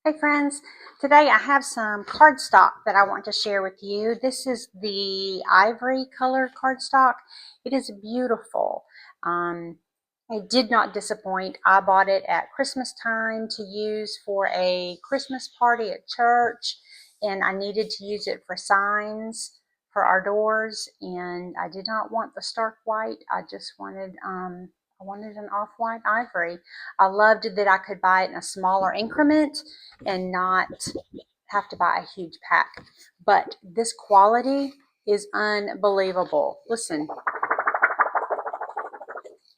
Hey friends, today I have some cardstock that I want to share with you. This is the ivory color cardstock. It is beautiful. It did not disappoint. I bought it at Christmas time to use for a Christmas party at church, and I needed to use it for signs for our doors, and I did not want the stark white. I just wanted I wanted an off-white ivory. I loved that I could buy it in a smaller increment and not have to buy a huge pack. But this quality is unbelievable. Listen,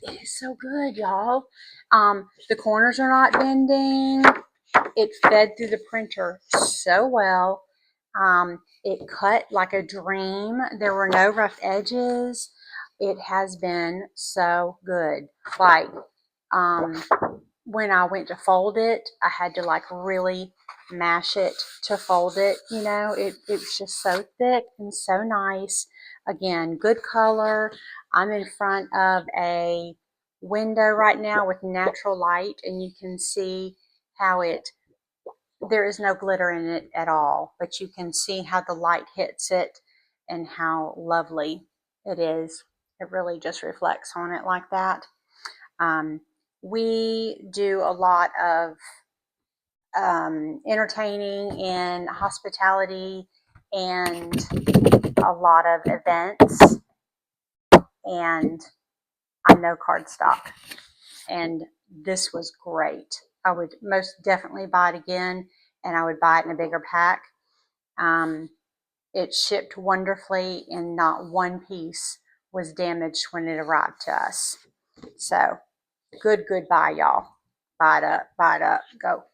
it is so good, y'all. The corners are not bending. It fed through the printer so well. It cut like a dream. There were no rough edges. It has been so good. Like, um, when I went to fold it, I had to like really mash it to fold it. It was just so thick and so nice. Again, good color. I'm in front of a window right now with natural light, and you can see how there is no glitter in it at all, but you can see how the light hits it and how lovely it is. It really just reflects on it like that. Um, we do a lot of entertaining and hospitality and a lot of events, and I know cardstock, and this was great. I would most definitely buy it again, and I would buy it in a bigger pack. Um, it shipped wonderfully, and not one piece was damaged when it arrived to us. So good buy, y'all. Buy it up, go.